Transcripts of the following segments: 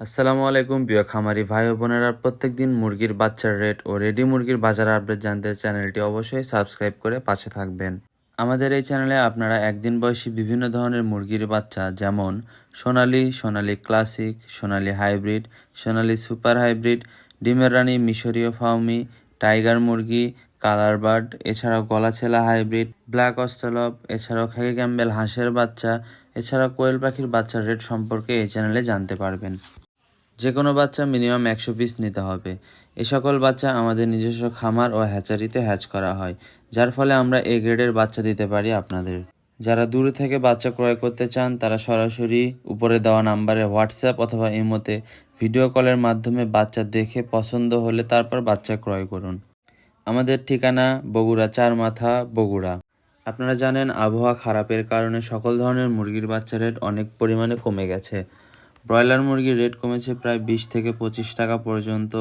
আসসালামু আলাইকুম প্রিয় খামারি ভাই ও বোনেরা, প্রত্যেকদিন মুরগির বাচ্চার রেট ও রেডি মুরগির বাজার আপডেট জানতে চ্যানেলটি অবশ্যই সাবস্ক্রাইব করে পাশে থাকবেন। আমাদের এই চ্যানেলে আপনারা একদিন বয়সী বিভিন্ন ধরনের মুরগির বাচ্চা যেমন সোনালী ক্লাসিক, সোনালী হাইব্রিড, সোনালী সুপার হাইব্রিড, ডিমের রানী, মিশরীয় ফাউমি, টাইগার মুরগি, কালার বার্ড, এছাড়াও গলাছেলা হাইব্রিড, ব্ল্যাক অস্ট্রেলপ, এছাড়াও খাকি ক্যাম্বেল হাঁসের বাচ্চা, এছাড়াও কোয়েল পাখির বাচ্চার রেট সম্পর্কে এই চ্যানেলে জানতে পারবেন। যে কোনো বাচ্চা মিনিমাম 100 পিস নিতে হবে। এ সকল বাচ্চা আমাদের নিজস্ব খামার ও হ্যাচারিতে হ্যাচ করা হয়, যার ফলে আমরা এ গ্রেডের বাচ্চা দিতে পারি আপনাদের। যারা দূরে থেকে বাচ্চা ক্রয় করতে চান তারা সরাসরি উপরে দেওয়া নাম্বারে হোয়াটসঅ্যাপ অথবা ইমোতে ভিডিও কলের মাধ্যমে বাচ্চা দেখে পছন্দ হলে তারপর বাচ্চা ক্রয় করুন। আমাদের ঠিকানা বগুড়া চারমাথা, বগুড়া। আপনারা জানেন আবহাওয়া খারাপের কারণে সকল ধরনের মুরগির বাচ্চা রেট অনেক পরিমাণে কমে গেছে। ব্রয়লার মুরগির রেট কমেছে প্রায় 20 থেকে 25 টাকা পর্যন্ত,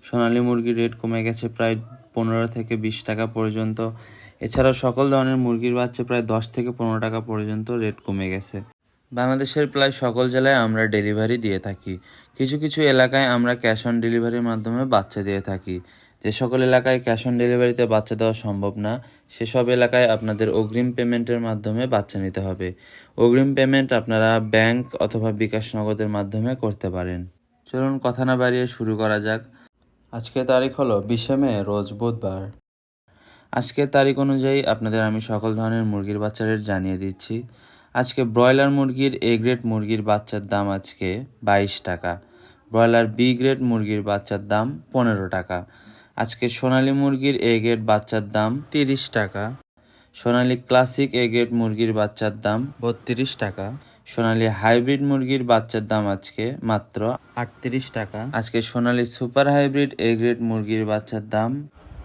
সোনালী মুরগির রেট কমে গেছে প্রায় 15 থেকে 20 টাকা পর্যন্ত। এছাড়াও সকল ধরনের মুরগির বাচ্চা প্রায় 10 থেকে 15 টাকা পর্যন্ত রেট কমে গেছে। বাংলাদেশের প্রায় সকল জেলায় আমরা ডেলিভারি দিয়ে থাকি। কিছু কিছু এলাকায় আমরা ক্যাশ অন ডেলিভারির মাধ্যমে বাচ্চা দিয়ে থাকি। যে সকল এলাকায় ক্যাশ অন ডেলিভারিতে বাচ্চা দেওয়া সম্ভব না, সেসব এলাকায় আপনাদের অগ্রিম পেমেন্টের মাধ্যমে বাচ্চা নিতে হবে। অগ্রিম পেমেন্ট আপনারা ব্যাংক অথবা বিকাশ নগদের মাধ্যমে করতে পারেন। চলুন কথা না বাড়িয়ে শুরু করা যাক। আজকের তারিখ হলো 20 মে, রোজ বুধবার। আজকের তারিখ অনুযায়ী আপনাদের আমি সকল ধরনের মুরগির বাচ্চা রেট জানিয়ে দিচ্ছি। আজকে ব্রয়লার মুরগির এ গ্রেড মুরগির বাচ্চার দাম আজকে 22 টাকা। ব্রয়লার বি গ্রেড মুরগির বাচ্চার দাম 15 টাকা। আজকে সোনালী মুরগির এ গ্রেড বাচ্চার দাম 30 টাকা। সোনালী ক্লাসিক এ গ্রেড মুরগির বাচ্চার দাম 32 টাকা। সোনালী হাইব্রিড মুরগির বাচ্চার দাম আজকে মাত্র 38 টাকা। আজকে সোনালী সুপার হাইব্রিড এ গ্রেড মুরগির বাচ্চার দাম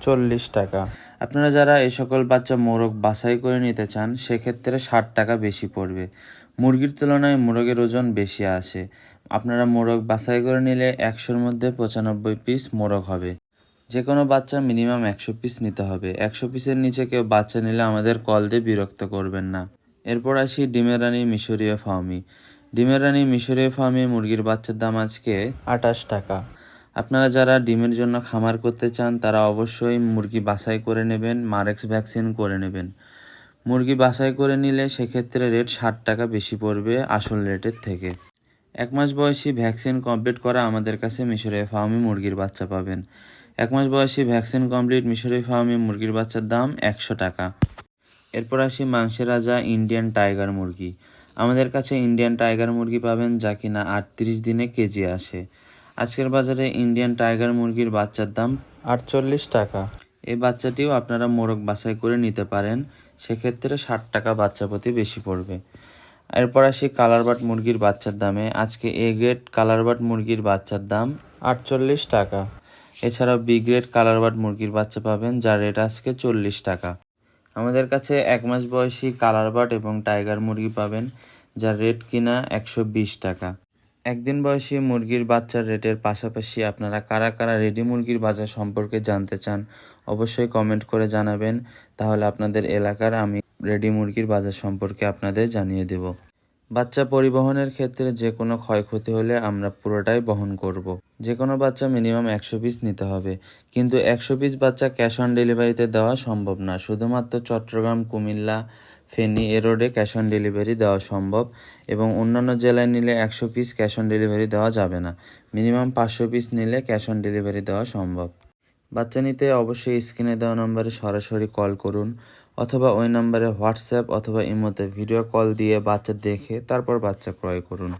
40 টাকা। আপনারা যারা এই সকল বাচ্চা মোরগ বাছাই করে নিতে চান সেক্ষেত্রে 60 টাকা বেশি পড়বে। মুরগির তুলনায় মোরগের ওজন বেশি আসে। আপনারা মোরগ বাছাই করে নিলে 100-র মধ্যে 95 পিস মোরগ হবে। যে কোনো বাচ্চা মিনিমাম 100 পিস নিতে হবে। 100 পিসের নিচে কেউ বাচ্চা নিলে আমাদের কল দিয়ে বিরক্ত করবেন না। এরপর আসি ডিমের রানী মিশরীয় ফাউমি। ডিমের রানী মিশরীয় ফাউমি মুরগির বাচ্চার দাম আজকে 28 টাকা। আপনারা যারা ডিমের জন্য খামার করতে চান তারা অবশ্যই মুরগি বাছাই করে নেবেন, মারেক্স ভ্যাকসিন করে নেবেন। মুরগি বাছাই করে নিলে সেক্ষেত্রে রেট 60 টাকা বেশি পড়বে আসল রেটের থেকে। 1 মাস বয়সী ভ্যাকসিন কমপ্লিট করা আমাদের কাছে মিশরীয় ফাউমি মুরগির বাচ্চা পাবেন। 1 মাস বয়সী ভ্যাকসিন কমপ্লিট মিশরীয় ফাউমি মুরগির বাচ্চার দাম 100 টাকা। এরপর আসি মাংসের রাজা ইন্ডিয়ান টাইগার মুরগি। আমাদের কাছে ইন্ডিয়ান টাইগার মুরগি পাবেন যা কিনা 38 দিনে কেজি আসে। আজকের বাজারে ইন্ডিয়ান টাইগার মুরগির বাচ্চার দাম 48 টাকা। এই বাচ্চাটিও আপনারা মোরগ বাছাই করে নিতে পারেন, সেক্ষেত্রে 60 টাকা বাচ্চা প্রতি বেশি পড়বে। এরপর আসি কালারবাট মুরগির বাচ্চার দামে। আজকে এ গ্রেড কালারবাট মুরগির বাচ্চার দাম 48 টাকা। এছাড়াও বি গ্রেড কালারবাট মুরগির বাচ্চা পাবেন যার রেট আজকে 40 টাকা। আমাদের কাছে 1 মাস বয়সী কালারবাট এবং টাইগার মুরগি পাবেন যার রেট কিনা 120 টাকা। একদিন বয়সী মুরগির বাচ্চার রেটের পাশাপাশি আপনারা কারা কারা রেডি মুরগির বাজার সম্পর্কে জানতে চান অবশ্যই কমেন্ট করে জানাবেন, তাহলে আপনাদের এলাকার আমি রেডি মুরগির বাজার সম্পর্কে আপনাদের জানিয়ে দেব। বাচ্চা পরিবহনের ক্ষেত্রে যে কোনো ক্ষয়ক্ষতি হলে আমরা পুরোটাই বহন করব। যে কোনো বাচ্চা মিনিমাম 100 পিস নিতে হবে, কিন্তু 100 পিস বাচ্চা ক্যাশ অন ডেলিভারিতে দেওয়া সম্ভব না। শুধুমাত্র চট্টগ্রাম, কুমিল্লা, ফেনী এ রোডে ক্যাশ অন ডেলিভারি দেওয়া সম্ভব এবং অন্যান্য জেলায় নিলে 100 পিস ক্যাশ অন ডেলিভারি দেওয়া যাবে না। মিনিমাম 500 পিস নিলে ক্যাশ অন ডেলিভারি দেওয়া সম্ভব। বাচ্চা নিতে অবশ্যই স্ক্রিনে দেওয়া নম্বরে সরাসরি কল করুন অথবা ওই নম্বরে হোয়াটসঅ্যাপ অথবা ইমোতে ভিডিও কল দিয়ে বাচ্চা দেখে তারপর বাচ্চা ক্রয় করুন।